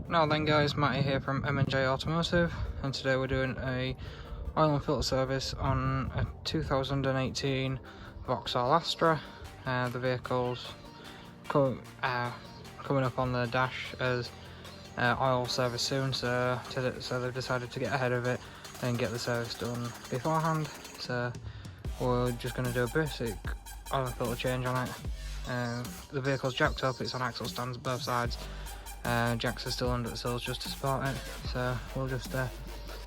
Now then guys, Matty here from M&J Automotive, and today we're doing a oil and filter service on a 2018 Vauxhall Astra. The vehicle's coming up on the dash as oil service soon, so they've decided to get ahead of it and get the service done beforehand. So we're just going to do a basic oil and filter change on it. The vehicle's jacked up, it's on axle stands both sides. Jacks are still under the sills just to support it, so we'll just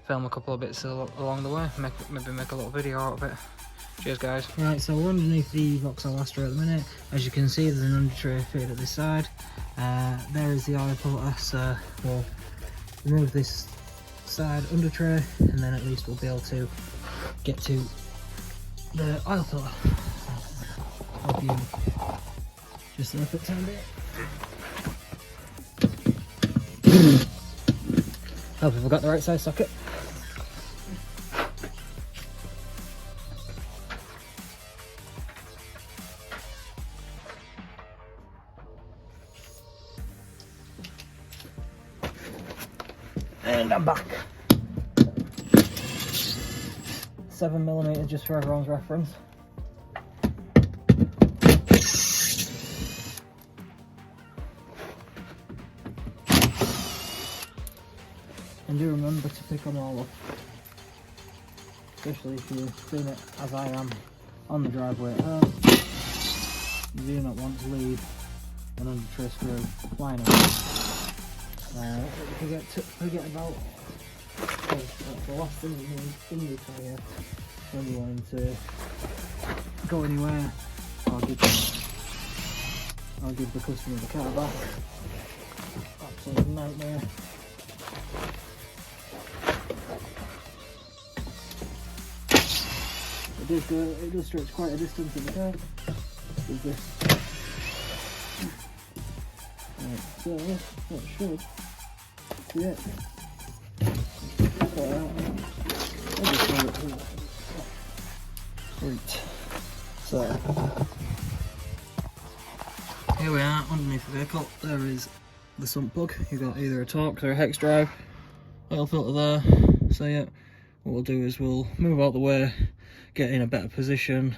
film a couple of bits along the way, maybe make a little video out of it. Cheers guys. Right, so we're underneath the Vauxhall Astra at the minute. As you can see, there's an under tray fitted at this side. There is the oil filter, so we'll remove this side under tray and then at least we'll be able to get to the oil filter. Hope you just look at time bit. Hope I've got the right size socket. And I'm back. 7mm just for everyone's reference. And do remember to pick them all up, especially if you're doing it as I am on the driveway at home. You do not want to leave an under tray screw lying around. Forget about the last thing you need in your tyre when you're wanting to go anywhere or give the customer the car back. Absolute nightmare. It does stretch quite a distance in the car with this. Right, so that should be it. Sweet. So here we are underneath the vehicle. There is the sump plug. You've got either a Torx or a hex drive. Oil filter there. So yeah, what we'll do is we'll move out the way, get in a better position,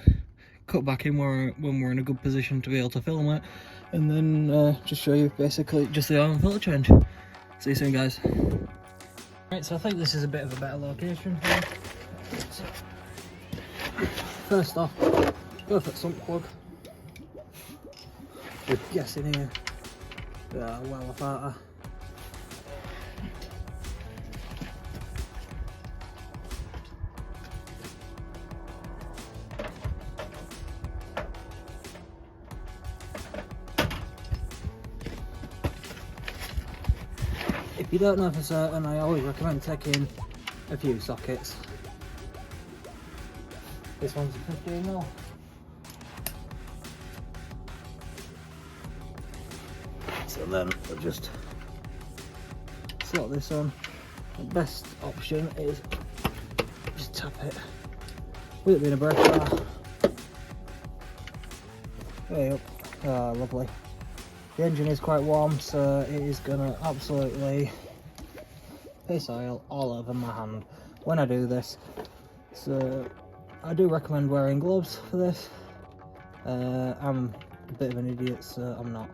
cut back in when we're in a good position to be able to film it, and then just show you basically just the oil and filter change. See you soon guys. Right, so I think this is a bit of a better location here. So, first off, perfect sump plug. Just guessing here, well apart. If you don't know for certain, I always recommend taking a few sockets. This one's a 15mm. So then we'll just slot this on. The best option is just tap it with it being a brake bar. Way up. Ah, lovely. The engine is quite warm, so it is gonna absolutely piss oil all over my hand when I do this. So I do recommend wearing gloves for this. I'm a bit of an idiot, so I'm not.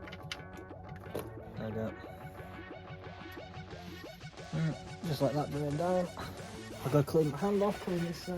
There we go. Just like that going down. I've got to clean my hand off, clean this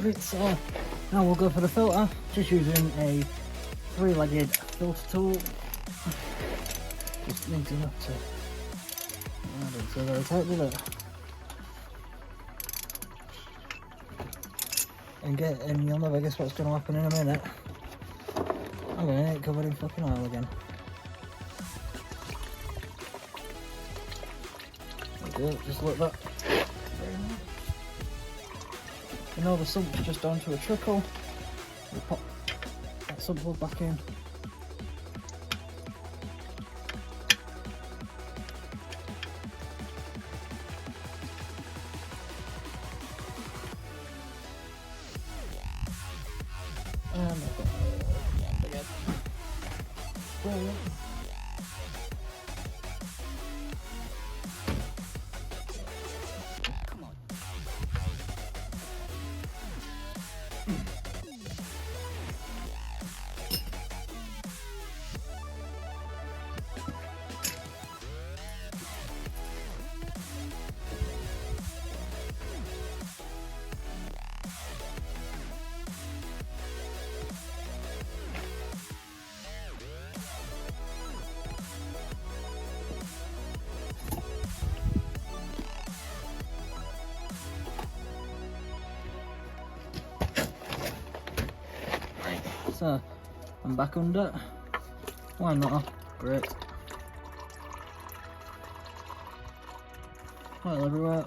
Right, so now we'll go for the filter, just using a 3-legged filter tool. Just needs enough to, I don't feel very tight with it. And you'll never guess what's going to happen in a minute. I'm going to get it covered in fucking oil again. There we go, just like that. Very nice. You know the sump's just down to a trickle. We'll pop that sump plug back in. And I've got that again. Brilliant. Come on. So, I'm back under. Why not? Great. Oil everywhere.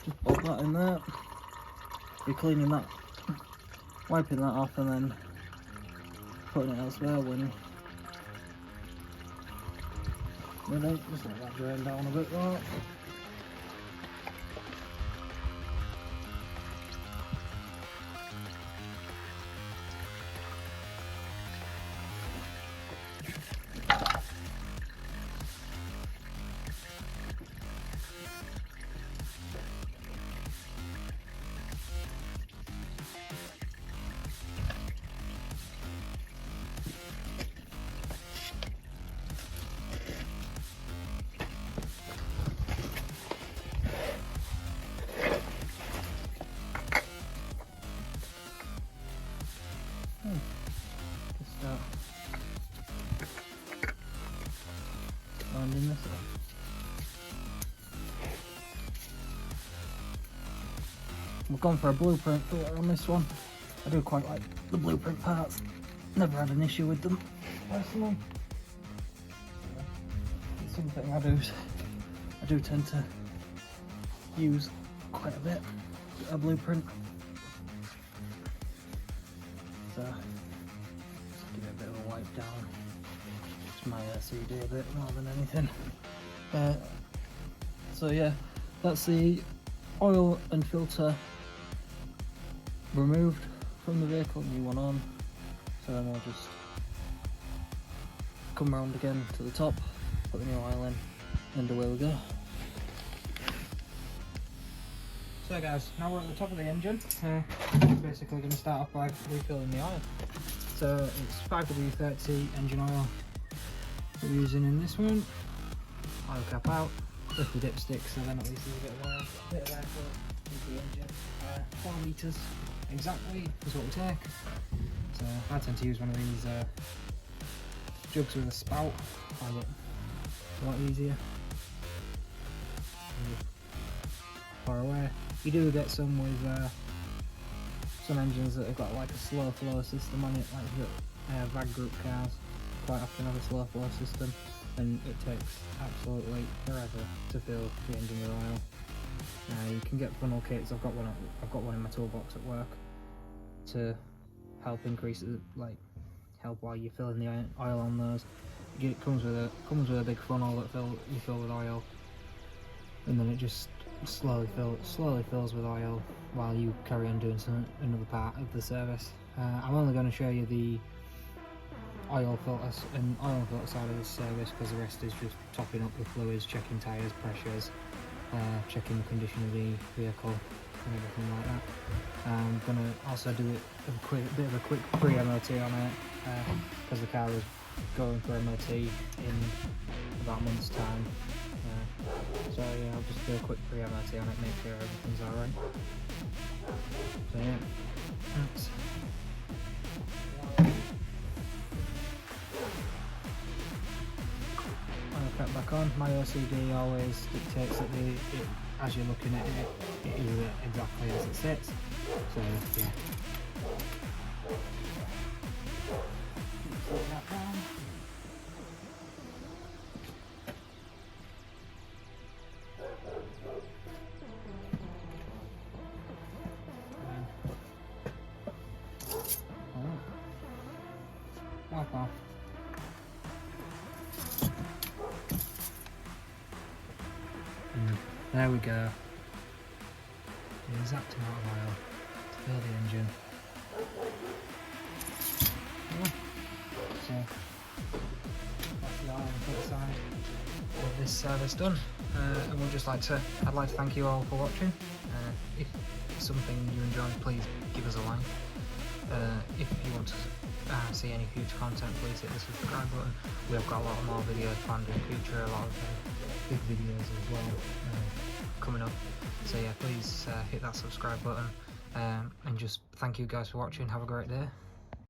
Just pop that in there. Be cleaning that, wiping that off, and then putting it elsewhere when ready. Just let that drain down a bit more. Just winding this up. We've gone for a blueprint filter on this one. I do quite like the blueprint parts. Never had an issue with them personally. It's something I do tend to use quite a bit, a blueprint. So just give it a bit of a wipe down. It's my CD a bit more than anything. So yeah, that's the oil and filter removed from the vehicle, new one on. So then we'll just come round again to the top, put the new oil in, and away we go. So guys, now we're at the top of the engine. Basically going to start off by refilling the oil. So it's 5W30 engine oil we're using in this one. Oil cap out, lift the dipstick so then at least there's a bit of airflow into the engine. 4 litres exactly is what we take. So I tend to use one of these jugs with a spout. I find it a lot easier. Far away. You do get some with some engines that have got like a slow flow system on it, like the VAG group cars quite often have a slow flow system, and it takes absolutely forever to fill the engine with oil. You can get funnel kits. I've got one in my toolbox at work to help increase it, like help while you're filling the oil on those. It comes with a big funnel that you fill with oil, and then it just slowly fills with oil while you carry on doing another part of the service. I'm only going to show you the oil filter side of this service, because the rest is just topping up with fluids, checking tyres, pressures, checking the condition of the vehicle and everything like that. I'm going to also do a bit of a quick pre-MOT on it, because the car is going for MOT in about a month's time. So yeah, I'll just do a quick pre-MOT on it, make sure everything's alright. So yeah, that's I'll cut back on. My OCD always dictates that as you're looking at it, it is exactly as it sits. So yeah. Put that down. Wipe off. There we go. The exact amount of oil to fill the engine. So that's the oil on the side of this service done. And I'd like to thank you all for watching. If it's something you enjoyed, please give us a like. If you want to see any future content, please hit the subscribe button. We have got a lot more videos planned in the future, a lot of big videos as well coming up. So yeah, please hit that subscribe button, and just thank you guys for watching. Have a great day.